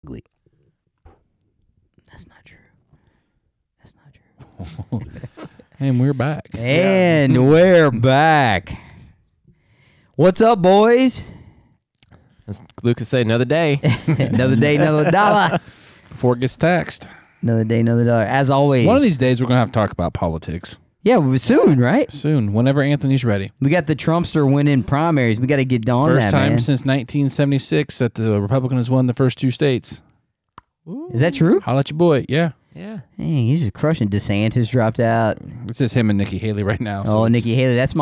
ugly. That's not true. That's not true. And we're back. And we're back. What's up, boys? As Lucas said, another day. Another day, another dollar. Before it gets taxed. Another day, another dollar. As always. One of these days, we're going to have to talk about politics. Yeah, soon, right? Soon, whenever Anthony's ready. We got the Trumpster winning primaries. We got to get on First that, time man. since 1976 that the Republican has won the first 2 states. Is that true? Holla at your boy. Yeah. Yeah. Dang, he's just crushing. DeSantis dropped out. It's just him and Nikki Haley right now. Oh, Nikki Haley. That's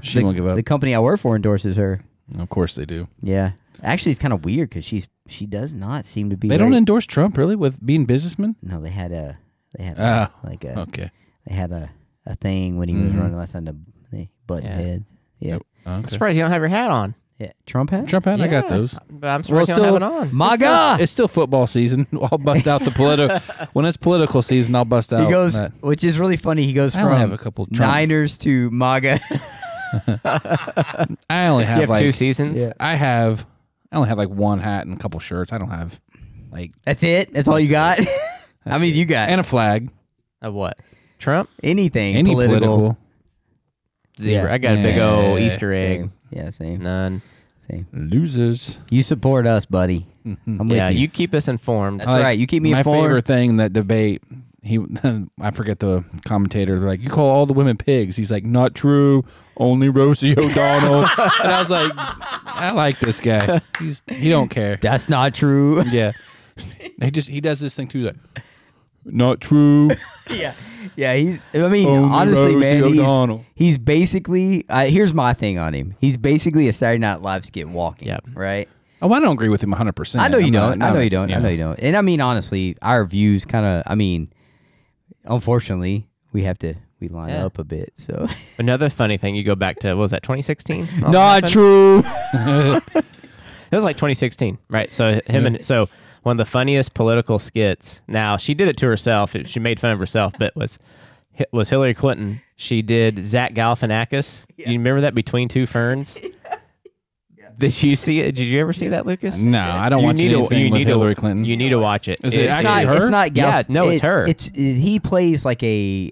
she won't give up. the company I work for endorses her. Of course they do. Yeah. Actually, it's kind of weird because she does not seem to be. They don't endorse Trump, really, with being businessmen? No, they had a Okay. They had a thing when he was running last time. They button heads. Yeah. Okay. I'm surprised you don't have your hat on. Yeah. Trump hat. Trump hat, I got those. But I'm surprised you don't have it on. MAGA. It's still football season. I'll bust out the political. When it's political season, I'll bust out. He goes, that. which is really funny. He goes I only from have a couple Trump. Niners to MAGA. I only have, You have like 2 seasons? Yeah. I only have like one hat and a couple shirts. I don't have like That's it. That's all you got. How many do you got? and a flag. Of what? Trump? Anything Any political. Zero. Yeah. I got a big old Easter egg. Same. Yeah, same. None. Same. Losers. You support us, buddy. I'm with Yeah, you. you keep us informed. That's right. You keep me My informed. favorite thing, that debate, I forget the commentator, they're like, you call all the women pigs. He's like, not true. Only Rosie O'Donnell. And I was like, I like this guy. He don't care. That's not true. Yeah. He does this thing too, like, not true. Yeah. I mean, Only honestly, Rosie man, O'Donnell. he's basically, here's my thing on him. He's basically a Saturday Night Live skit walking. Yep. Right? Oh, I don't agree with him 100%. I know you I'm don't. not- I know you don't. yeah. I know you don't. And I mean, honestly, our views kind of, unfortunately, we line Yeah. up a bit. So Another funny thing, you go back to, what was that, 2016? not true. It was like 2016, right? So so one of the funniest political skits. Now she did it to herself. She made fun of herself, but was Hillary Clinton. She did Zach Galifianakis. You remember that Between Two Ferns? Did you see it? Did you ever see that, Lucas? No, I don't watch anything with Hillary Clinton. You need to watch it. Is it It's actually not. her? It's not. Yeah, no, it's her. He plays like he's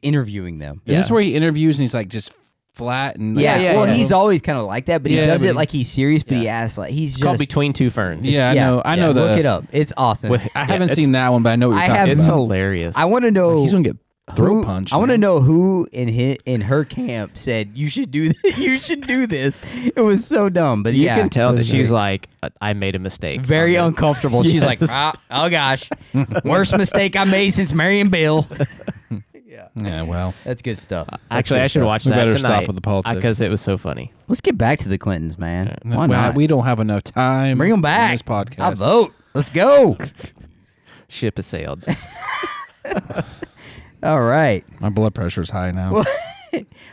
interviewing them. Is this where he interviews and he's like just flat and Yeah. Well, he's always kind of like that, but he Yeah, does but it he- like he's serious, but he Yeah. asks like he's It's called just. Between Two Ferns. Yeah, I know. Look it up. It's awesome. I haven't it's- seen that one, but I know what you're I talking have- It's about. hilarious. I want to know. He's gonna get throat punched. I want to man. know who in her camp said you should do this. You should do this. It was so dumb, but you yeah, can tell it that was she's great. like, I made a mistake. very on uncomfortable. She's like, Yes. oh gosh, worst mistake I made since marrying Bill. Yeah, well, That's good stuff. Actually, I should watch We that better tonight. stop with the politics. Because it was so funny. Let's get back to the Clintons, man. Why well, not? we don't have enough time. Bring them on back. this podcast. I'll vote. Let's go. Ship has sailed. All right. My blood pressure is high now. Well,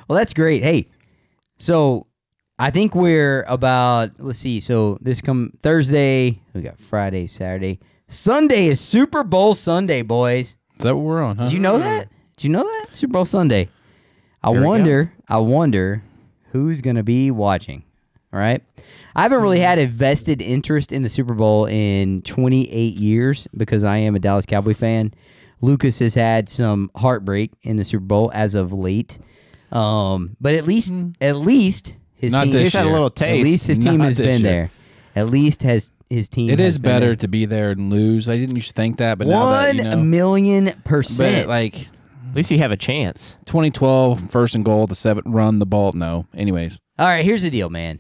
that's great. Hey, so I think we're about, let's see. So this come Thursday. We got Friday, Saturday. Sunday is Super Bowl Sunday, boys. Is that what we're on? Huh? Did you know that? Did you know that? Super Bowl Sunday. I Here we wonder who's going to be watching. All right. I haven't really had a vested interest in the Super Bowl in 28 years because I am a Dallas Cowboy fan. Lucas has had some heartbreak in the Super Bowl as of late. But at least his Not team this He's had a year. little at taste. least his team Not has this been year. there. At least has his team It has is been better there. to be there and lose. I didn't used to think that, but now that you know. 1,000,000%. But like At least you have a chance. 2012, first and goal, the 7th run, the ball. No. Anyways, All right, here's the deal, man.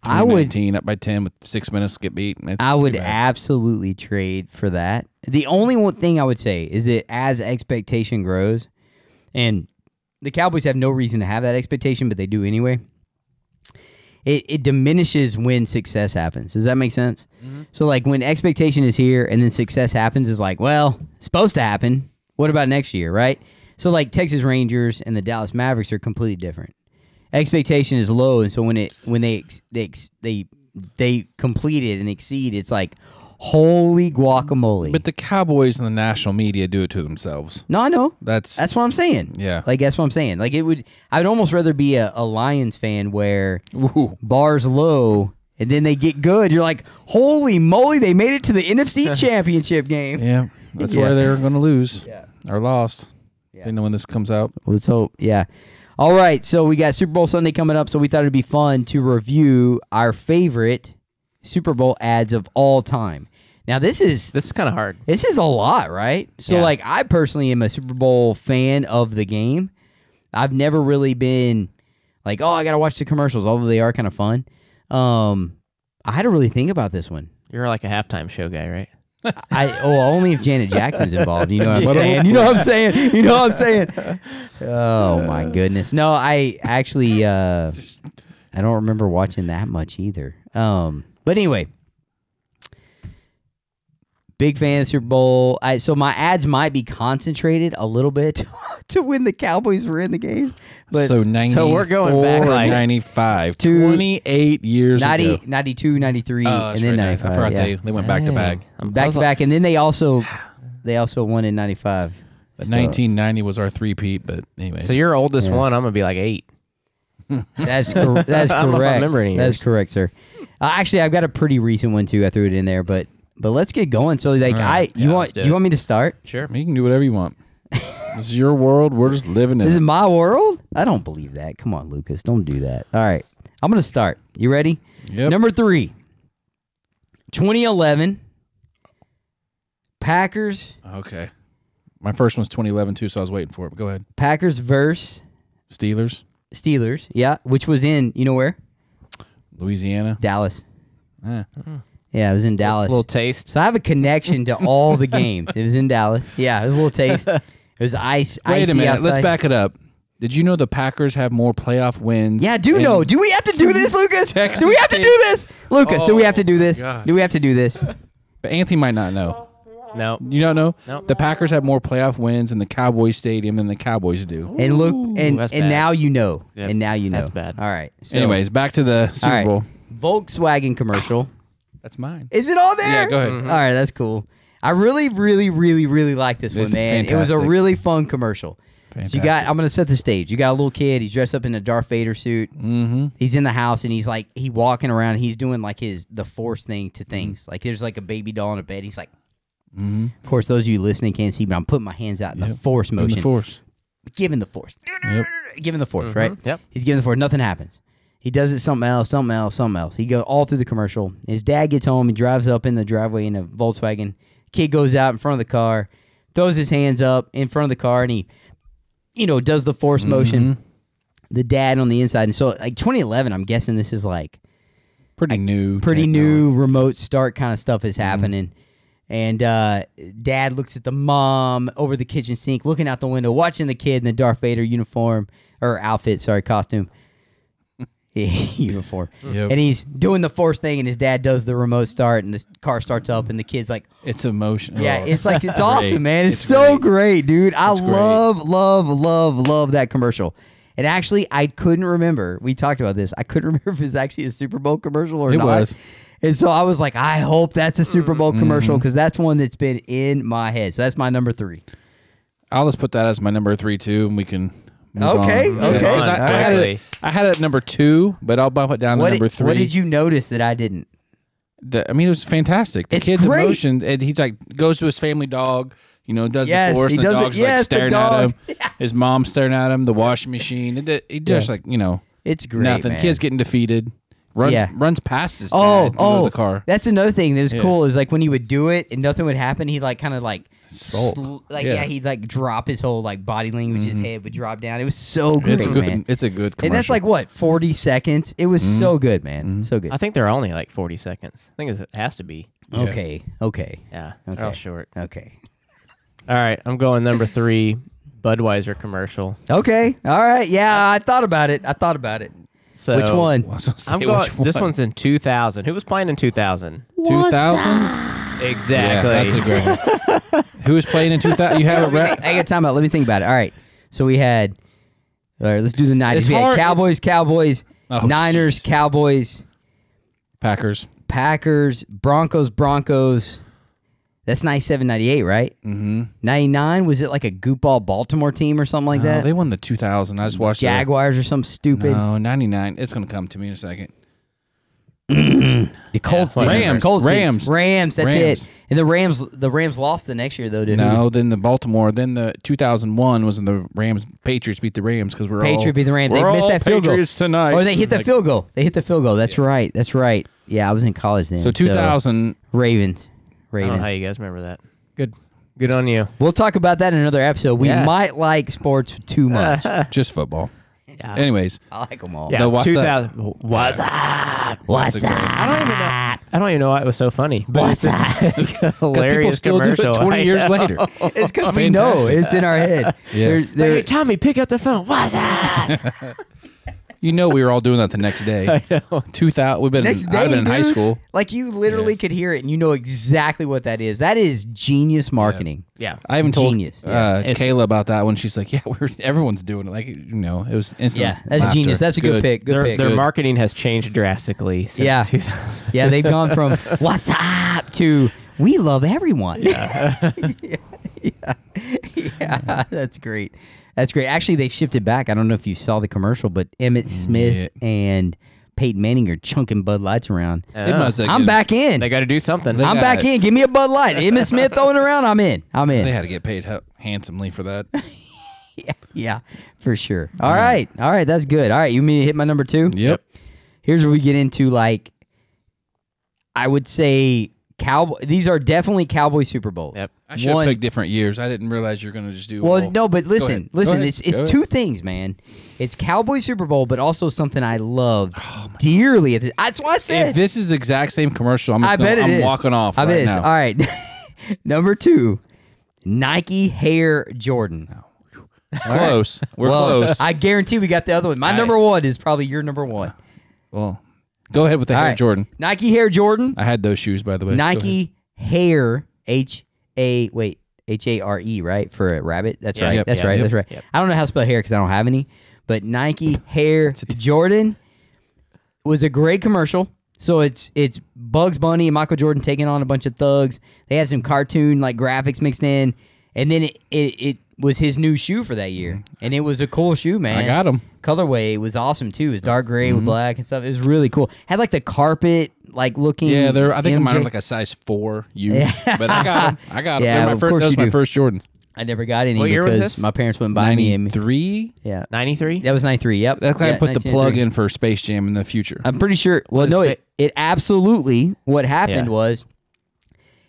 I would 19 up by 10 with 6 minutes get beat. It's I would too bad. absolutely trade for that. The only one thing I would say is that as expectation grows, and the Cowboys have no reason to have that expectation, but they do anyway, it diminishes when success happens. Does that make sense? Mm-hmm. So, like, when expectation is here and then success happens, is like, well, it's supposed to happen. What about next year, right? So, like, Texas Rangers and the Dallas Mavericks are completely different. Expectation is low, and so when they complete it and exceed, it's like, holy guacamole. But the Cowboys and the national media do it to themselves. No, I know. That's That's what I'm saying. Yeah. Like, that's what I'm saying. Like, I would almost rather be a Lions fan where Ooh. bar's low and then they get good. You're like, holy moly, they made it to the NFC Championship game. Yeah, that's Yeah. where they're going to lose Yeah. or lost. Yeah. Depending on when this comes out. Let's hope. Yeah. All right. So we got Super Bowl Sunday coming up. So we thought it'd be fun to review our favorite Super Bowl ads of all time. Now this is kind of hard. This is a lot, right? So, Yeah. like, I personally am a Super Bowl fan of the game. I've never really been like, oh, I got to watch the commercials, although they are kind of fun. I had to really think about this one. You're like a halftime show guy, right? Only if Janet Jackson's involved. You know what I'm saying? You know what I'm saying? You know what I'm saying? Oh, my goodness. No, I actually, I don't remember watching that much either. But anyway. Big fan of Super Bowl. So my ads might be concentrated a little bit to when the Cowboys were in the game. But So 94, So we're going back like 95, to 28 years 90, ago. 92, 93, Oh, and that's then right. 95. I forgot yeah. they went back to back. Back to back, and then they also won in 95. But So- 1990 was our three-peat, but anyways. So your oldest Yeah. one, I'm gonna be like 8. That's I don't know if I correct. remember any That's years. correct, sir. Actually, I've got a pretty recent one too. I threw it in there, but let's get going. So like, All right. you let's do want it. me to start? Sure. you can do whatever you want. This is your world. We're just living in This is it. my world? I don't believe that. Come on, Lucas. Don't do that. All right. I'm going to start. You ready? Yep. Number 3. 2011. Packers. Okay. My first one's 2011 too, so I was waiting for it. But go ahead. Packers versus Steelers, Steelers. Yeah. Which was in, you know where? Louisiana. Dallas. Eh. Yeah, it was in Dallas. Little taste. So I have a connection to all the games. It was in Dallas. Yeah, it was a little taste. It was ice. Wait icy a minute. outside. Let's back it up. Did you know the Packers have more playoff wins? Yeah, do in- know. Do we have to do this, Lucas? Texas Do we have to do this? Lucas, do we have to do this? God. Do we have to do this? But Anthony might not know. No. You don't know? Nope. The Packers have more playoff wins in the Cowboys Stadium than the Cowboys do. And look, and that's and bad. now you know. Yep, And now you know. that's bad. All right. So, Anyways, back to the all Super right. Bowl. Volkswagen commercial. That's mine. Is it all there? Yeah, go ahead. All right, that's cool. I really, really, really, really like this one, It's man. It was a fantastic. really fun commercial. So you got, Fantastic. I'm going to set the stage. You got a little kid. He's dressed up in a Darth Vader suit. Mm-hmm. He's in the house and he's like, he walking around. He's doing like the force thing to things. Like there's like a baby doll in a bed. He's like, Mm-hmm. of course, those of you listening can't see, but I'm putting my hands out in the force In motion. the force. Giving the force. Yep. Giving the force, right? Yep. He's giving the force. Nothing happens. He does it something else, something else, something else. He goes all through the commercial. His dad gets home. He drives up in the driveway in a Volkswagen. Kid goes out in front of the car, throws his hands up in front of the car, and he, does the force motion. The dad on the inside. And so, like 2011, I'm guessing this is like Pretty new. pretty technology. new remote start kind of stuff is happening. And dad looks at the mom over the kitchen sink, looking out the window, watching the kid in the Darth Vader uniform or outfit, costume. Uniform. Yep. And he's doing the force thing, and his dad does the remote start, and the car starts up, and the kid's like, It's emotional. yeah, it's like, it's great. awesome, man. It's It's so great. great, dude. I It's great. love that commercial. And actually, I couldn't remember. We talked about this. I couldn't remember if it was actually a Super Bowl commercial or It not. was. And so I was like, I hope that's a Super Bowl commercial because that's one that's been in my head. So that's my number 3. I'll just put that as my number 3 too, and we can. Move Okay, on. okay. 'Cause I had Quickly. I had it at number 2, but I'll bump it down to number 3. What did you notice that I didn't? I mean, it was fantastic. The It's kid's great. emotions, and he's like goes to his family dog. Does Yes, the force. he And the does it. dog's Yes, like the staring at dog. him. His mom's staring at him. The washing machine. He just It's great, nothing. man. Kid's getting defeated. Runs Yeah. runs past his dad to go to the car. That's another thing that was Yeah. cool is like when he would do it and nothing would happen, he'd like kind of like Sulk. yeah, he'd like drop his whole like body language, his head would drop down. It was so great, It's a good. man. It's a good commercial. And that's like what 40 seconds. It was so good, man. So good. I think they're only like 40 seconds. I think it has to be. Yeah. Okay. Yeah. Okay. They're all short. Okay. All right. I'm going number 3, Budweiser commercial. Okay. All right. Yeah, I thought about it. So Which one? I was gonna say I'm going. which This one. one's in 2000. Who was playing in 2000? 2000. Exactly. Yeah, that's a good one. Who was playing in 2000? You have it right. I got time out. Let me think about it. All right. So we had. All right. Let's do the 90s. It's We had hard. Cowboys, Oh, Niners, jeez. Cowboys, Packers. Packers, Broncos. That's 97, 98, right? Mm-hmm. 99, was it like a goopball Baltimore team or something like that? They won the 2000. I just watched Jaguars or something stupid. No, 99. It's gonna come to me in a second. The Colts, did. Rams. Colts did. Rams. Rams. That's Rams. it. And the Rams lost the next year though, didn't No, then the Baltimore. Then the 2001 was in the Rams. Patriots beat the Rams because we're Patriot all beat the Rams. We're They missed all that field goal. Patriots tonight. Or they hit the field goal. They hit the field goal. That's right. That's right. Yeah, I was in college then. So 2000. Ravens. I don't know how you guys remember that. Good on you. We'll talk about that in another episode. We Yeah. might like sports too much. Just football. Yeah. Anyways, I like them all. Yeah, The what's 2000. What's up? What's That's a great- up? I don't even know why it was so funny. But What's it's a because hilarious people still do commercial. it 20 I years know. later. It's because we know. Fantastic. It's in our head. Yeah. Hey, Tommy, pick up the phone. What's up? You know, we were all doing that the next day. I know. 2000. We've been. Next day, I've been in high dude. school. Like you literally could hear it and you know exactly what that is. That is genius marketing. Yeah. I even told Genius. Yeah. It's- Kayla about that when she's like, "Yeah, everyone's doing it." Like, it was instant. Yeah, that's laughter. genius. That's a good pick. Good Their, pick. their Good. marketing has changed drastically since Yeah. 2000. Yeah, they've gone from "What's up" to "We love everyone." Yeah. Yeah, that's great. That's great. Actually, they shifted back. I don't know if you saw the commercial, but Emmitt Smith and Peyton Manning are chunking Bud Lights around. They must have I'm get- back in. They got to do something. They I'm got back it. in. Give me a Bud Light. Emmitt Smith throwing around. I'm in. They had to get paid handsomely for that. Yeah, for sure. All right. That's good. All right, you mean to hit my number 2? Yep. Here's where we get into like, I would say Cowboy. These are definitely Cowboy Super Bowls. Yep. I should have picked different years. I didn't realize you're going to just do. Well, all- no, but Go listen, ahead. listen. Go ahead. It's Go ahead. two things, man. It's Cowboy Super Bowl, but also something I loved dearly. That's what I said. If this is the exact same commercial, I'm I bet it I'm is. walking off I bet right it is. now. All right, number 2, Nike Air Jordan. Close. We're Well, close. I guarantee we got the other one. My All right. number 1 is probably your number 1. Well, go ahead with the All Air right. Jordan. Nike Air Jordan. I had those shoes, by the way. Go ahead. Nike Hair H-A-R-E, right? For a rabbit. That's Yeah. right. Yep. That's Yep. right. Yep. That's right. Yep. I don't know how to spell hair because I don't have any. But Nike Hair Jordan was a great commercial. So it's Bugs Bunny and Michael Jordan taking on a bunch of thugs. They had some cartoon like graphics mixed in, and then it was his new shoe for that year, and it was a cool shoe, man. I got 'em. Colorway was awesome too. It was dark gray with black and stuff. It was really cool. Had like the carpet like looking. Yeah, I think mine MJ. are like a size 4 used, Yeah. but I got them. Yeah, They're my of first, course those you my do. first Jordans. I never got any What year was because this? my parents wouldn't buy me. 93. Yeah, 93? that was 93. Yep, That's kind Yeah, of put the 1993. plug in for Space Jam in the future. I'm pretty sure. Well, What is no, Spa- it absolutely. What happened Yeah. was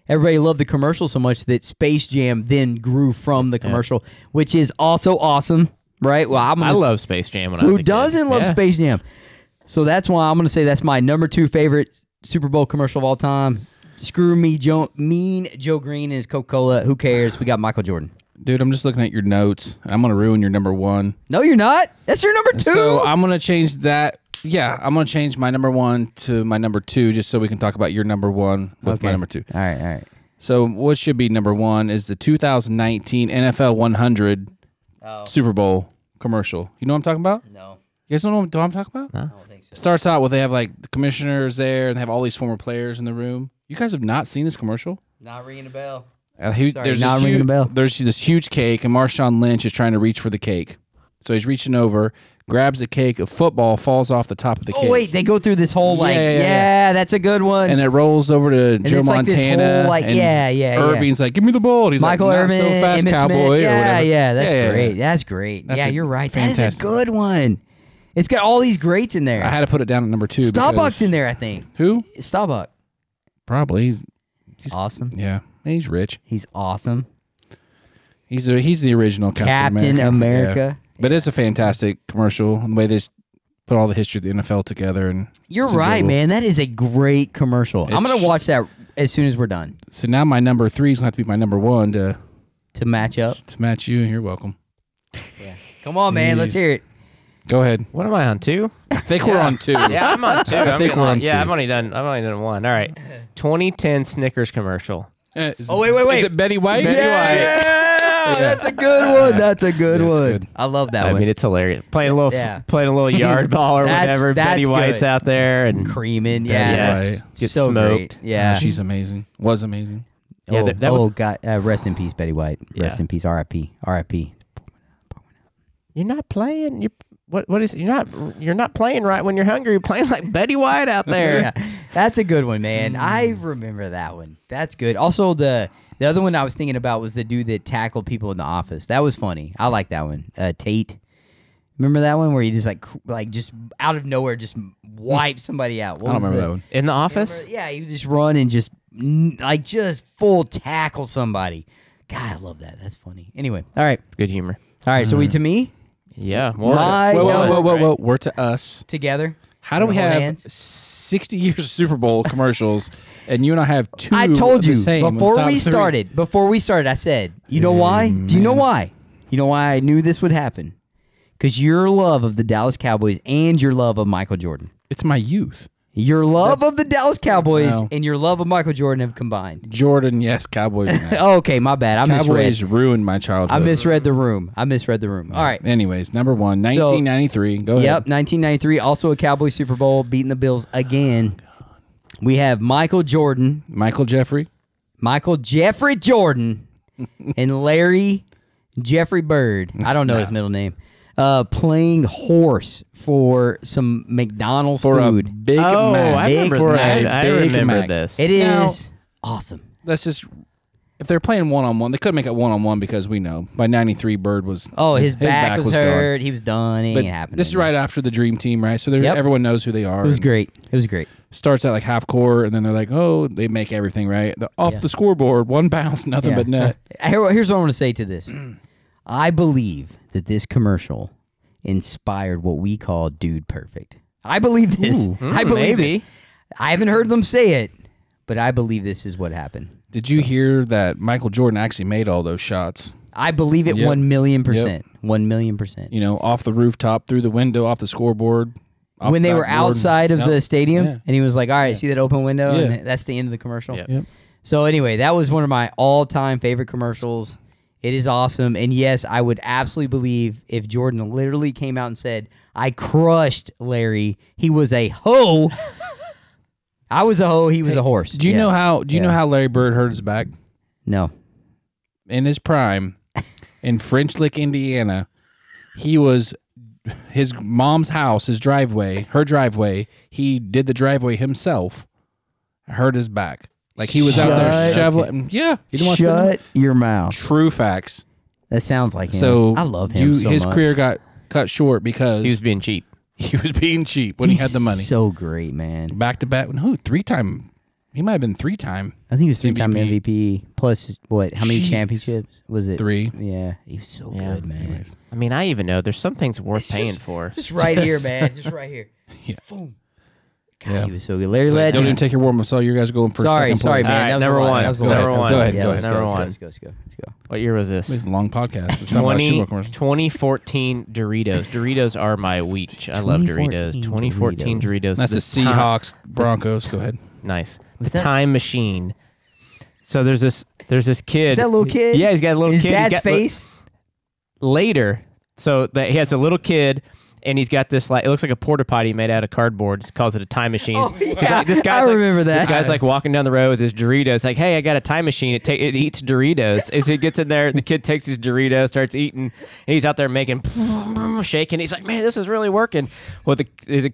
everybody loved the commercial so much that Space Jam then grew from the commercial, which is also awesome, right? Well, I love Space Jam when I was who a kid. doesn't love Yeah. Space Jam? So that's why I'm going to say that's my number 2 favorite Super Bowl commercial of all time. Screw me, Mean Joe Green and his Coca-Cola. Who cares? We got Michael Jordan. Dude, I'm just looking at your notes. I'm going to ruin your number 1. No, you're not. That's your number 2. So I'm going to change that. Yeah, I'm going to change my number 1 to my number 2 just so we can talk about your number 1 with my Okay. number 2. All right. So what should be number 1 is the 2019 NFL 100 Super Bowl commercial. You know what I'm talking about? No, You guys don't know what I'm talking about? I don't think so. Starts out with they have like the commissioners there and they have all these former players in the room. You guys have not seen this commercial? Not ringing a bell. Sorry, Sorry, not ringing a bell. There's this huge cake, and Marshawn Lynch is trying to reach for the cake. So he's reaching over, grabs a cake, a football falls off the top of the cake. Oh wait, they go through this whole like, Yeah. that's a good one. And it rolls over to Joe it's like this Montana. whole, like, and yeah. Irving's like, give me the ball. And he's Michael like, Irvin, not so fast, Emmitt cowboy. Smith. Or whatever. Yeah, that's Yeah. great. That's great. That's yeah, a you're right. That is fantastic- a good one. It's got all these greats in there. I had to put it down at number 2. Starbucks because- in there, I think. Who? Starbucks. Probably. He's Awesome. yeah. He's rich. He's awesome. He's the original Captain America. Yeah. But it's a fantastic commercial. And the way they just put all the history of the NFL together. And You're it's right, enjoyable. man. That is a great commercial. I'm It's- gonna watch that as soon as we're done So now my number 3 is going to have to be my number 1 to match up. match you. You're welcome. Come on, man. Let's Jeez. hear it. Go ahead. What am I on, 2? I think we're on 2. Yeah, I'm on 2. I think we're on Yeah, 2. I've only done 1. All right. 2010 Snickers commercial. Oh, wait. Is it Betty White? Yeah, that's a good one. That's a good That's one. good. I love that I one. mean, it's hilarious. Playing a little, Yeah. playing a little yard ball or That's- whatever. that's Betty White's good. out there and Creaming, Betty yeah, White. that's Gets so smoked. great. Yeah, She's amazing. Was amazing. Yeah, oh, that was- God, rest in peace, Betty White. Rest Yeah. in peace, R.I.P. R.I.P. you're not playing. what is you're not playing right when you're hungry. You're playing like Betty White out there. Yeah, that's a good one, man. I remember that one. That's good. Also, the other one I was thinking about was the dude that tackled people in the office. That was funny. I like that one. Tate. Remember that one where he just like just out of nowhere just wiped somebody out? I don't remember that one. In the office? Yeah, he would just run and just full tackle somebody. God, I love that. That's funny. Anyway, all right. Good humor. All right, so we to me? Yeah. Whoa. We're to us. Together? How do we Hold have hands? 60 years of Super Bowl commercials and you and I have two I told of the you same before top we three? started, I said, you know why? Do you know why? You know why I knew this would happen? Because your love of the Dallas Cowboys and your love of Michael Jordan. It's my youth. Your love of the Dallas Cowboys No. and your love of Michael Jordan have combined. Jordan, yes. Cowboys. No. Oh, okay, my bad. I Cowboys misread. ruined my childhood. I misread the room. All right. Anyways, number one, 1993. Go ahead. Yep, 1993. Also a Cowboy Super Bowl, beating the Bills again. We have Michael Jordan, Michael Jeffrey Jordan, and Larry Jeffrey Bird. I don't know his middle name. Playing horse for some McDonald's for food. a Big Oh, Mac. I remember, For a I Big remember Mac. this. It Now- is awesome. Let's just, if they're playing one-on-one, they could make it one-on-one because we know by 93 Bird was His back was gone. hurt. He was done. It But ain't happening. this is right after the Dream Team, right? So everyone knows who they are. It was and great. It was great. Starts at like half court, and then they're like, oh, they make everything right. Off the scoreboard, one bounce, nothing Yeah. but net. Here's what I want to say to this. I believe that this commercial inspired what we call Dude Perfect. I believe this. I believe maybe. it. I haven't heard them say it, but I believe this is what happened. Did you hear that Michael Jordan actually made all those shots? I believe it Yep. 1,000,000%. 1,000,000%. You know, off the rooftop, through the window, off the scoreboard. Off When they the were backboard. outside of Yep. the stadium, Yeah. and he was like, all right, see that open window? Yeah. And that's the end of the commercial. Yep. Yep. So anyway, that was one of my all-time favorite commercials. It is awesome. And yes, I would absolutely believe if Jordan literally came out and said, I crushed Larry. He was a hoe. I was a hoe. He was a horse. Do you know how? Do you know how Larry Bird hurt his back? No. In his prime, in French Lick, Indiana, he was his mom's house, his driveway, her driveway. He did the driveway himself. Hurt his back. Like he was out there Shut- shoveling. Yeah, he didn't want to spend Shut your mouth. true facts. That sounds like him. So I love him so his much. career got cut short because He was being cheap. he was being cheap when he had the money. So great, man. Back to back. No, 3-time. He might have been 3-time. I think he was 3-time MVP. MVP. Plus, what? How many Jeez. championships was it? 3. Yeah, he was so Yeah. good, man. Anyways. I mean, I even know there's some things worth It's paying just- for. Just right here, man. Just right here. Yeah. Boom. God, Yeah. he was so good. Larry Don't Legend. even take your warm up. So you guys are going for Sorry, second sorry, place. man. All right, That was number a lot. one. That was a Number lot. one. Go ahead, Yeah, go let's ahead. Number Let's go. one. Let's go. Let's go. Let's go. What year was this? This is a long podcast. We're talking about Super Bowl commercials. 2014 Doritos. Doritos are my weach. I love Doritos. 2014 Doritos. That's the time- Seahawks, Broncos. Go ahead. Nice. The that- time machine. So there's this kid. Is that a little kid? Yeah, he's got a little His kid. He's dad's got- face. Later, so that he has a little kid, and he's got this like it looks like a porta potty made out of cardboard. He calls it a time machine. Oh, He's yeah. like- this guy's I like- remember that. This guy's like walking down the road with his Doritos. Like, hey, I got a time machine. It eats Doritos. As he gets in there, the kid takes his Doritos, starts eating, and he's out there making shaking. He's like, man, this is really working. Well,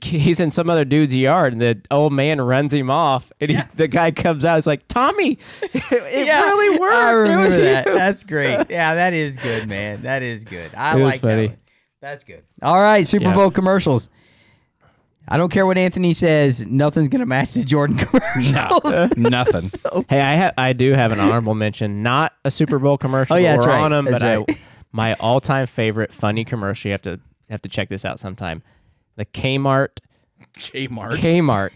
he's in some other dude's yard, and the old man runs him off, and the guy comes out. He's like, Tommy, it really worked. I It was remember that. you." That's great. Yeah, that is good, man. That is good. I It was like that funny. one. That's good. All right, Super Yeah. Bowl commercials. I don't care what Anthony says. Nothing's gonna match the Jordan commercials. Nothing. Hey, I do have an honorable mention. Not a Super Bowl commercial. Oh, yeah, but that's we're right. on them, That's but right. my all-time favorite funny commercial. You have to check this out sometime. The Kmart. Kmart.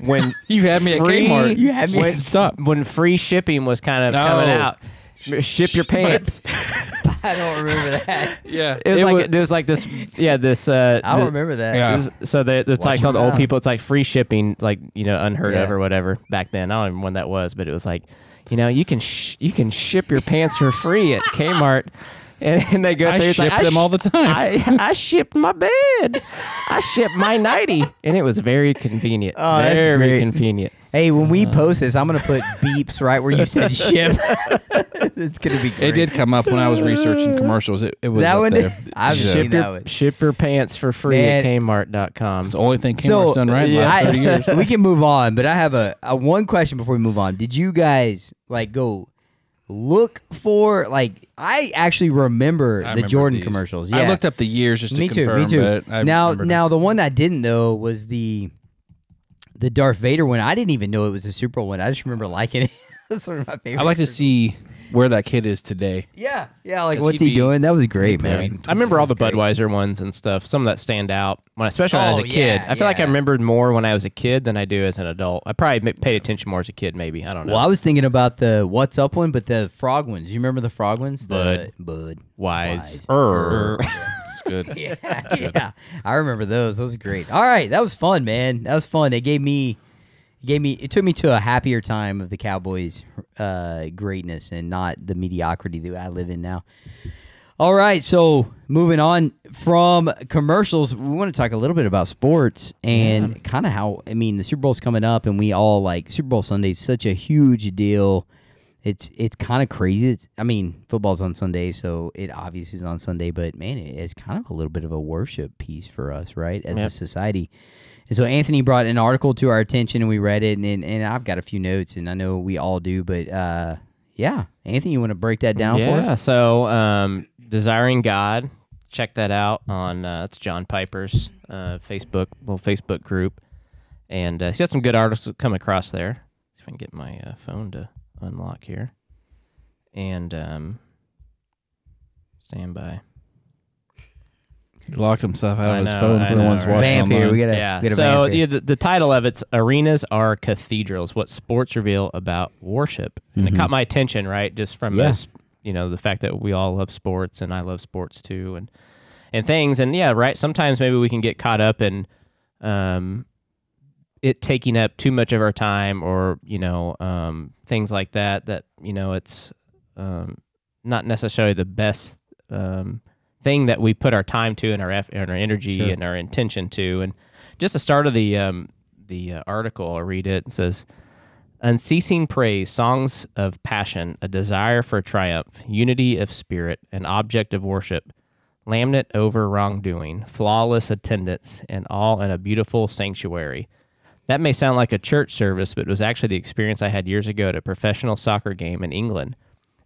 When You had me at free- Kmart. You had me- When- Stop. when free shipping was kind of coming out. Ship your pants. I don't remember that. Yeah. It was like this. Yeah, this. I don't remember that. Yeah. So it's like called your old mouth. people. It's like free shipping, like unheard of Yeah. or whatever back then. I don't even know when that was, but it was like, you can ship your pants for free at Kmart. And they go I through. It's ship like, them all the time. I shipped my bed. I shipped my nightie, and it was very convenient. Oh, that's very great. convenient. Hey, when we post this, I'm gonna put beeps right where you said ship. It's gonna be great. It did come up when I was researching commercials. It was That up one there. did? I've Yeah. seen that one. Ship your pants for free Man. at Kmart.com. It's the only thing Kmart's done right in the last 30 years. We can move on, but I have a one question before we move on. Did you guys like go look for like? I actually remember the remember Jordan these. commercials. I Yeah, looked up the years just to me too. confirm. Me too. But I Now, remembered now the one I didn't know was the Darth Vader one. I didn't even know it was a Super Bowl one. I just remember liking it. That's one of my favorites. I like to see where that kid is today. Yeah, like 'Cause what's he'd he be- doing? That was great, Yeah, man. I remember all the That's great. Budweiser ones and stuff. Some that stand out, especially when I was Oh, a kid. yeah, I feel like I yeah. remembered more when I was a kid than I do as an adult. I probably paid attention more as a kid, maybe. I don't know. Well, I was thinking about the What's Up one, but the frog ones. You remember the frog ones? Bud. Bud. Wise. It's good. Yeah. I remember those. Those are great. All right, that was fun, man. That was fun. It took me to a happier time of the Cowboys' greatness and not the mediocrity that I live in now. All right, so moving on from commercials, we want to talk a little bit about sports and kind of how, I mean, the Super Bowl's coming up and we all like Super Bowl Sunday is such a huge deal. It's kind of crazy. Football's on Sunday, so it obviously is on Sunday, but man, it's kind of a little bit of a worship piece for us, right, as a society. And so Anthony brought an article to our attention, and we read it, and I've got a few notes, and I know we all do, but yeah, Anthony, you want to break that down for us? Yeah, so Desiring God, check that out on it's John Piper's Facebook group, and he's got some good articles that come across there. See if I can get my phone to unlock here, and stand by. He locked himself out I of his know, phone I for the know, ones right? watching Vamp here. online. We gotta Yeah. So vamp here. the title of it's "Arenas Are Cathedrals: What Sports Reveal About Worship," and it caught my attention, right? Just from this, the fact that we all love sports, and I love sports too, and things, and yeah, right. Sometimes maybe we can get caught up in it taking up too much of our time, or things like that. That it's not necessarily the best thing that we put our time to and our energy and our intention to. And just the start of the article, I'll read it. It says, "Unceasing praise, songs of passion, a desire for triumph, unity of spirit, an object of worship, laminate over wrongdoing, flawless attendance, and all in a beautiful sanctuary." That may sound like a church service, but it was actually the experience I had years ago at a professional soccer game in England.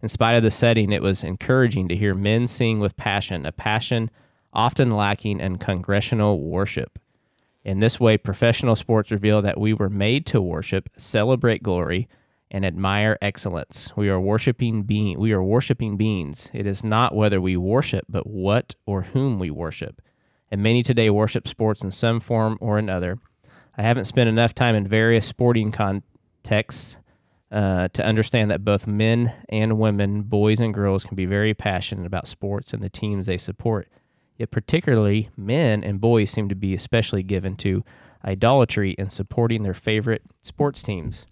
In spite of the setting, it was encouraging to hear men sing with passion, a passion often lacking in congregational worship. In this way, professional sports reveal that we were made to worship, celebrate glory, and admire excellence. We are worshiping beings. It is not whether we worship, but what or whom we worship. And many today worship sports in some form or another. I haven't spent enough time in various sporting contexts to understand that both men and women, boys and girls, can be very passionate about sports and the teams they support. Yet particularly men and boys seem to be especially given to idolatry in supporting their favorite sports teams.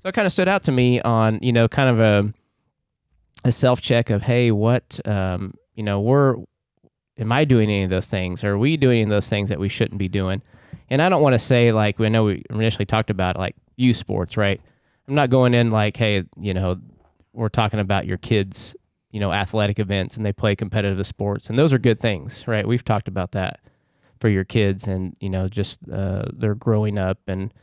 So it kind of stood out to me on, kind of a self-check of, hey, what, am I doing any of those things? Are we doing any of those things that we shouldn't be doing? And I don't want to say, like, we know we initially talked about, like, youth sports, right? I'm not going in like, hey, we're talking about your kids, athletic events, and they play competitive sports, and those are good things, right? We've talked about that for your kids, and just they're growing up and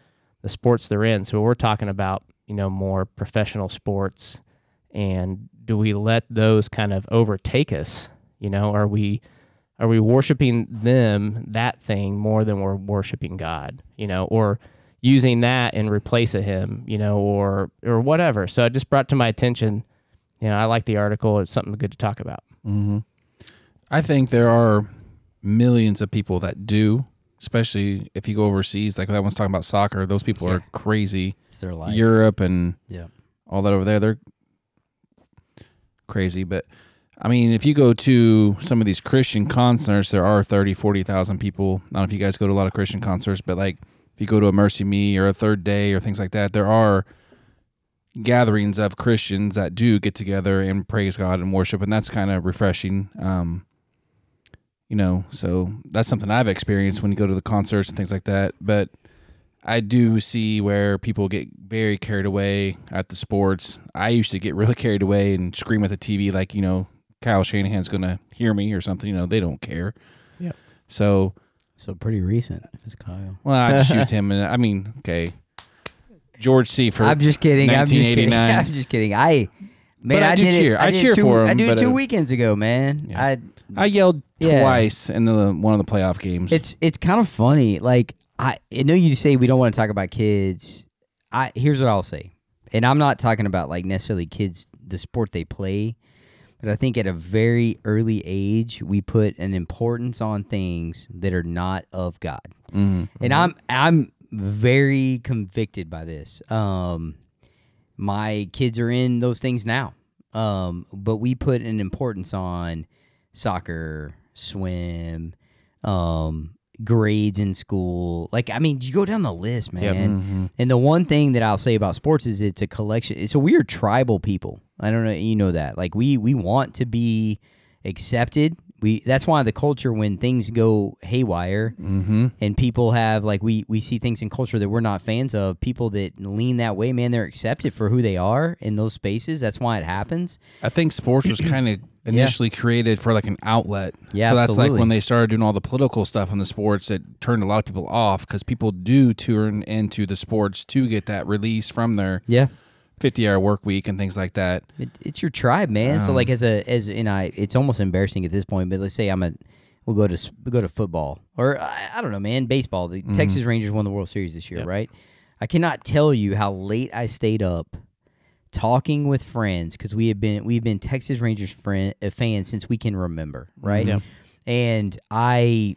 the sports they're in. So we're talking about more professional sports, and do we let those kind of overtake us? Are we worshiping them, that thing, more than we're worshiping God? Or using that in replace of him, or whatever. So it just brought to my attention, I like the article. It's something good to talk about. Mm-hmm. I think there are millions of people that do, especially if you go overseas. Like that one's talking about soccer. Those people are crazy. It's their life. Europe and Yeah. all that over there, they're crazy. But I mean, if you go to some of these Christian concerts, there are 30, 40,000 people. I don't know if you guys go to a lot of Christian concerts, but like, if you go to a Mercy Me or a Third Day or things like that, there are, gatherings of Christians that do get together and praise God and worship, and that's kind of refreshing. So that's something I've experienced when you go to the concerts and things like that. But I do see where people get very carried away at the sports. I used to get really carried away and scream at the TV like, Kyle Shanahan's going to hear me or something. They don't care. Yeah. So pretty recent is Kyle. Well, I just used him. And okay. George Seifert. I'm just kidding. I'm just kidding. 1989. I'm just kidding. I did cheer. I cheer for him. I did but, 2 weekends ago, man. Yeah. I yelled twice in one of the playoff games. It's kind of funny. Like I know you say we don't want to talk about kids. Here's what I'll say, and I'm not talking about like necessarily kids, the sport they play, but I think at a very early age we put an importance on things that are not of God, and I'm very convicted by this. My kids are in those things now, but we put an importance on soccer, swim, grades in school. Like, I mean, you go down the list, man. Yep. And the one thing that I'll say about sports is it's a collection. So we are tribal people. I don't know, you know that. Like, we want to be accepted. That's why the culture, when things go haywire and people have, like, we see things in culture that we're not fans of, people that lean that way, man, they're accepted for who they are in those spaces. That's why it happens. I think sports was kind of initially created for like an outlet. Yeah, so that's absolutely. like when they started doing all the political stuff in the sports, it turned a lot of people off because people do turn into the sports to get that release from their 50-hour work week and things like that. It's your tribe, man. So like it's almost embarrassing at this point, but let's say we'll go to football or I don't know, man, baseball. The Texas Rangers won the World Series this year, right? I cannot tell you how late I stayed up talking with friends because we've been Texas Rangers fans since we can remember, right? Yeah. And I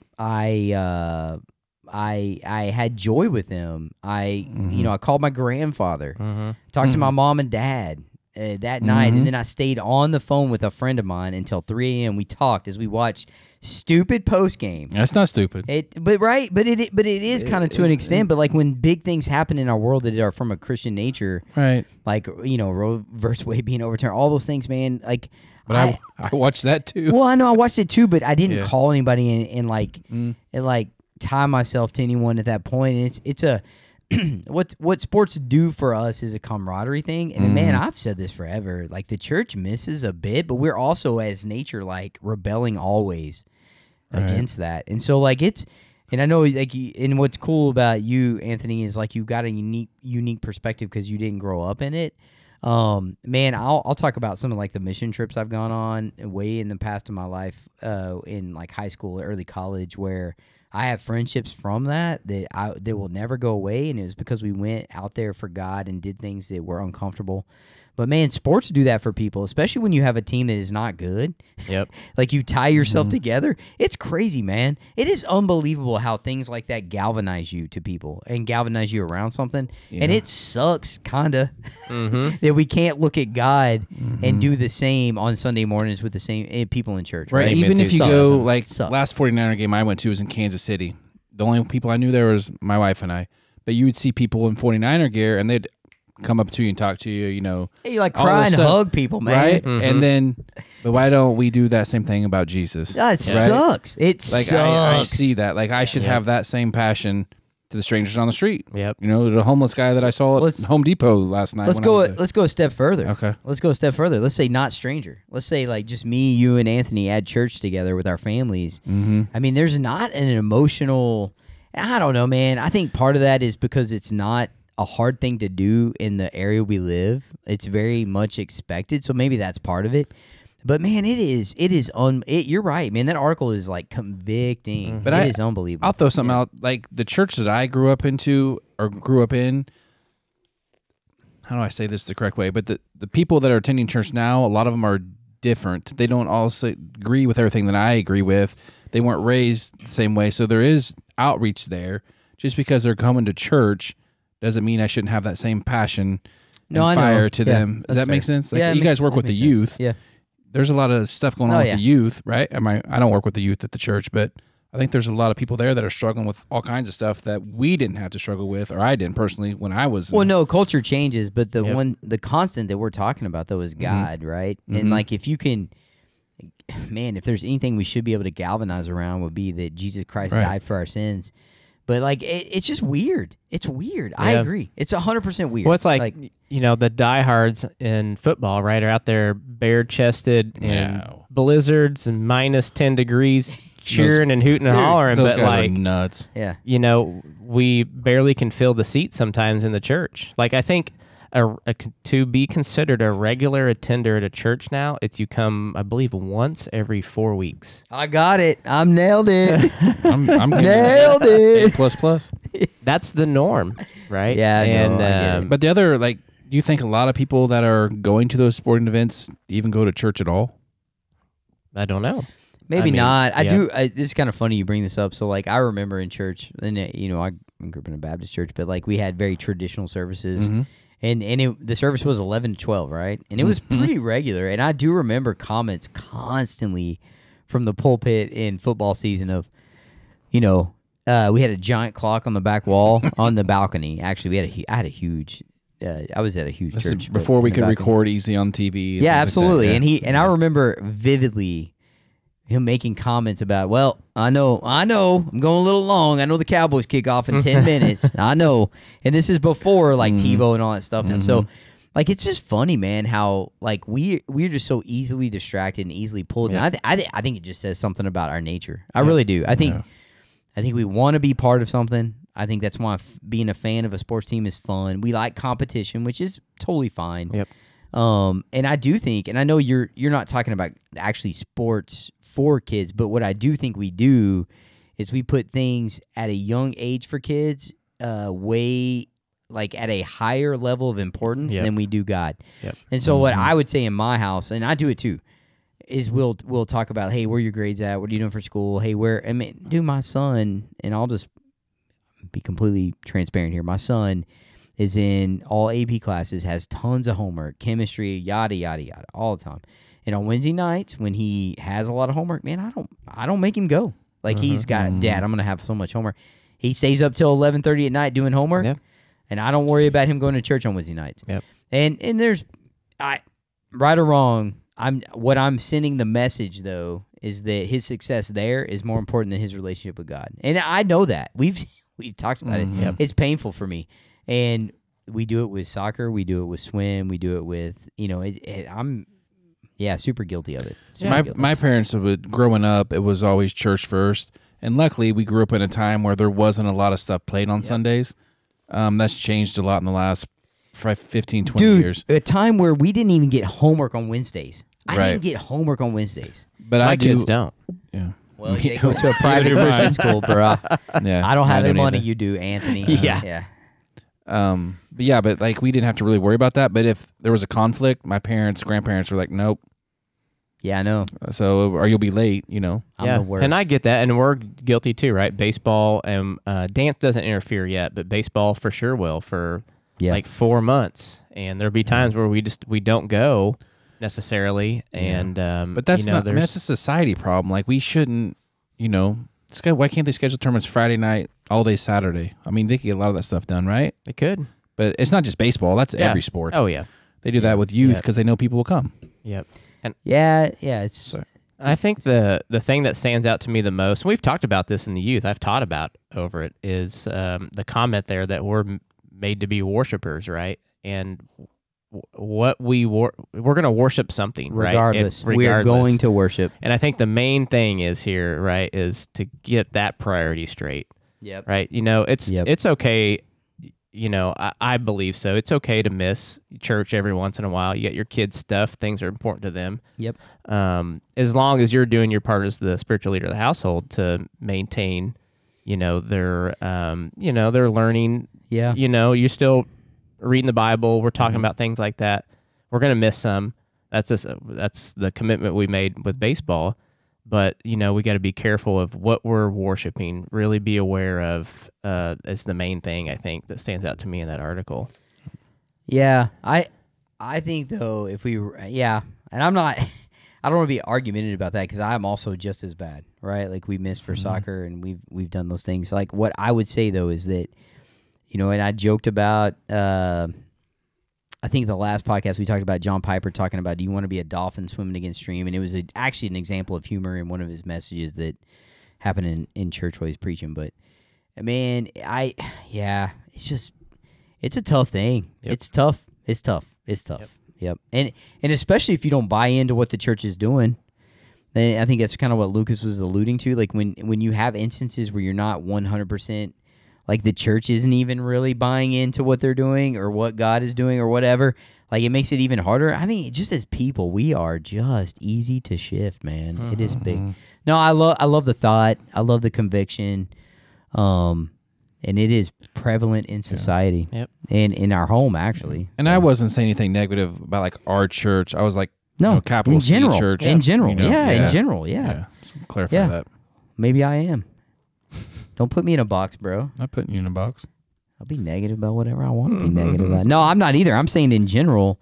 had joy with them. I called my grandfather, talked to my mom and dad that night, and then I stayed on the phone with a friend of mine until 3 a.m. We talked as we watched stupid post game. That's not stupid. But it is kind of to an extent. But like when big things happen in our world that are from a Christian nature, right? Like Roe versus Wade being overturned, all those things, man. Like, but I watched that too. Well, I know I watched it too, but I didn't call anybody and tie myself to anyone at that point. And it's a what sports do for us is a camaraderie thing. And man, I've said this forever. Like the church misses a bit, but we're also as nature like rebelling always against that. And so like and I know like and what's cool about you, Anthony, is like you got a unique perspective because you didn't grow up in it. Man, I'll talk about some of like the mission trips I've gone on way in the past of my life, in like high school, early college, where I have friendships from that will never go away, and it was because we went out there for God and did things that were uncomfortable. But man, sports do that for people, especially when you have a team that is not good. Yep. Like you tie yourself together. It's crazy, man. It is unbelievable how things like that galvanize you to people and galvanize you around something. Yeah. And it sucks, kinda, that we can't look at God and do the same on Sunday mornings with the same people in church. Right. Right. Even if you go like sucks. Last 49er game I went to was in Kansas City. The only people I knew there was my wife and I. But you would see people in 49er gear and they'd come up to you and talk to you, Hey, you like cry and hug people, man. Right? And then, but why don't we do that same thing about Jesus? It sucks. It sucks. I see that. Like, I should have that same passion to the strangers on the street. Yep. The homeless guy that I saw at Home Depot last night. Let's go a step further. Okay. Let's go a step further. Let's say not stranger. Let's say like just me, you, and Anthony at church together with our families. I mean, there's not an emotional, I don't know, man. I think part of that is because it's not a hard thing to do in the area we live. It's very much expected, so maybe that's part of it. But man, you're right, man. That article is like convicting. But it is unbelievable. I'll throw something out. Like the church that I grew up in, how do I say this the correct way? But the people that are attending church now, a lot of them are different. They don't all agree with everything that I agree with. They weren't raised the same way, so there is outreach there. Just because they're coming to church doesn't mean I shouldn't have that same passion and fire to them. Does that make sense? Like you guys work with the youth. Yeah. There's a lot of stuff going on with the youth, right? I don't work with the youth at the church, but I think there's a lot of people there that are struggling with all kinds of stuff that we didn't have to struggle with, or I didn't personally when I was. Well, no, culture changes, but the Yep. the constant that we're talking about though is God, right? And like if you can, man, if there's anything we should be able to galvanize around would be that Jesus Christ Right. died for our sins. But like it's just weird. It's weird. I Yeah. agree. It's 100% weird. Well, it's like the diehards in football, right, are out there bare-chested in Yeah. blizzards and minus 10 degrees, cheering and hooting and hollering. Those But guys are like, nuts. yeah. we barely can fill the seats sometimes in the church. Like, I think to be considered a regular attender at a church now, you come, I believe, once every 4 weeks. I got it. I'm nailed it. I'm Nailed it. plus. That's the norm, right? Yeah, I know, and I get it. But the other, like, do you think a lot of people that are going to those sporting events even go to church at all? I don't know. Maybe I mean, not. I yeah. do. This is kind of funny you bring this up. So, like, I remember in church, and I grew up in a Baptist church, but like we had very traditional services, and the service was 11 to 12, right? And it was pretty regular. And I do remember comments constantly from the pulpit in football season of, we had a giant clock on the back wall on the balcony. Actually, I had a huge. I was at a huge This church is before but we in the could balcony. record easy on TV. and Yeah, things like that. absolutely. Yeah. And I remember vividly him making comments about, well, I know, I'm going a little long. I know the Cowboys kick off in 10 minutes. I know. And this is before like TiVo and all that stuff. And so like it's just funny, man, how like we're just so easily distracted and easily pulled. Yeah. And I think it just says something about our nature. I really do. I think we want to be part of something. I think that's why being a fan of a sports team is fun. We like competition, which is totally fine. Yep. And I do think, and I know you're not talking about actually sports for kids, but what I do think we do is we put things at a young age for kids, way like at a higher level of importance Yep. than we do God. Yep. And so what I would say in my house, and I do it too, is we'll talk about, hey, where your grades at? What are you doing for school? Hey, dude, my son, and I'll just be completely transparent here. My son is in all AP classes, has tons of homework, chemistry, yada yada yada, all the time. And on Wednesday nights, when he has a lot of homework, man, I don't make him go. Like he's got, Dad, I'm gonna have so much homework. He stays up till 11:30 at night doing homework, Yep. and I don't worry about him going to church on Wednesday nights. Yep. And there's, right or wrong, I'm sending the message though is that his success there is more important than his relationship with God, and I know that we've talked about it. Yep. It's painful for me, and we do it with soccer, we do it with swim, we do it with I'm super guilty of it. Super guilty. My parents growing up, it was always church first, and luckily we grew up in a time where there wasn't a lot of stuff played on Sundays. That's changed a lot in the last 15, 20 years. A time where we didn't even get homework on Wednesdays. I Right. didn't get homework on Wednesdays. But My I kids don't. Yeah. Well, they go to a private You're Christian fine. school, bro. Yeah. I don't have the don't money either. you do, Anthony. Yeah. But like we didn't have to really worry about that. But if there was a conflict, my parents, grandparents were like, nope. Yeah, I know. So, or you'll be late, I'm Yeah, the worst. and I get that, and we're guilty too, right? Baseball and dance doesn't interfere yet, but baseball for sure will for like 4 months, and there'll be times where we don't go necessarily, and But that's that's a society problem. Like we shouldn't, why can't they schedule tournaments Friday night, all day Saturday? I mean, they could get a lot of that stuff done, right? They could. But it's not just baseball. That's Yeah. every sport. Oh yeah. They do that with youth because they know people will come. Yep. And yeah, it's So, I think the thing that stands out to me the most, and we've talked about this in the youth, I've taught about over it, is the comment there that we're made to be worshipers, right? And what we're going to worship something, regardless. right? We are going to worship. And I think the main thing is here, right, is to get that priority straight, Yep. right? It's okay. I believe so. It's okay to miss church every once in a while. You get your kids' stuff; things are important to them. Yep. As long as you're doing your part as the spiritual leader of the household to maintain, their learning. Yeah. You're still reading the Bible. We're talking about things like that. We're gonna miss some. That's the commitment we made with baseball. But we got to be careful of what we're worshiping. Really be aware of. It's the main thing I think that stands out to me in that article. Yeah, I think though, if we, and I'm not, I don't want to be argumentative about that because I'm also just as bad, right? Like we missed for soccer and we've done those things. Like what I would say though is that, and I joked about. I think the last podcast we talked about John Piper talking about, do you want to be a dolphin swimming against stream? And it was actually an example of humor in one of his messages that happened in church while he's preaching. But man, it's a tough thing. Yep. It's tough. Yep. And especially if you don't buy into what the church is doing, then I think that's kind of what Lucas was alluding to. Like when you have instances where you're not 100%, like the church isn't even really buying into what they're doing or what God is doing or whatever, like it makes it even harder. I mean, just as people, we are just easy to shift, man. It is big. No, I love the thought. I love the conviction. And it is prevalent in society. Yep. And in our home, actually. And I wasn't saying anything negative about like our church. I was like, no, capital in general, C church. in general, you know, in general, yeah. So clarify Yeah. that. Maybe I am. Don't put me in a box, bro. I'm not putting you in a box. I'll be negative about whatever I want to be negative about. No, I'm not either. I'm saying in general,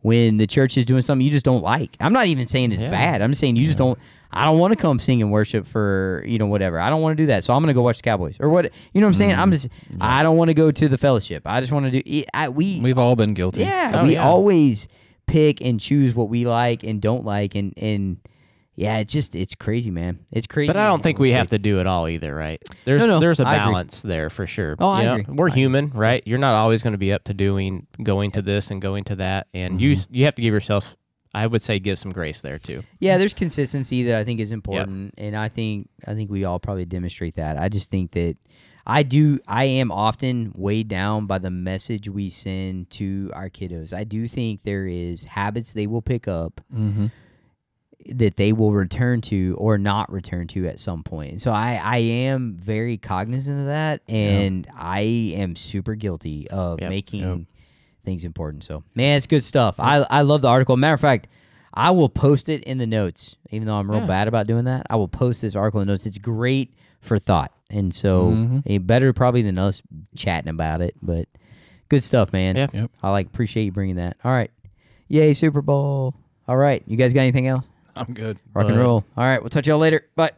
when the church is doing something you just don't like. I'm not even saying it's bad. I'm saying you just don't. I don't want to come sing and worship for whatever. I don't want to do that. So I'm going to go watch the Cowboys or what. You know what I'm saying? I'm just. I don't want to go to the fellowship. I just want to do. We've all been guilty. Yeah, we always pick and choose what we like and don't like, and yeah, it's crazy, man. It's crazy. But I don't think we have to do it all either, right? There's a I agree. balance there for sure. Oh, I agree. We're human, right? You're not always going to be up to going to this and going to that, and you have to give yourself, I would say, give some grace there too. Yeah, there's consistency that I think is important, and I think we all probably demonstrate that. I just think that I am often weighed down by the message we send to our kiddos. I do think there is habits they will pick up that they will return to or not return to at some point. So I am very cognizant of that, and I am super guilty of making things important. So, man, it's good stuff. I love the article. Matter of fact, I will post it in the notes, even though I'm real bad about doing that. I will post this article in the notes. It's great for thought, and so better probably than us chatting about it, but good stuff, man. Yeah. I appreciate you bringing that. All right. Yay, Super Bowl. All right. You guys got anything else? I'm good. Rock and roll. All right. We'll touch y'all later. Bye.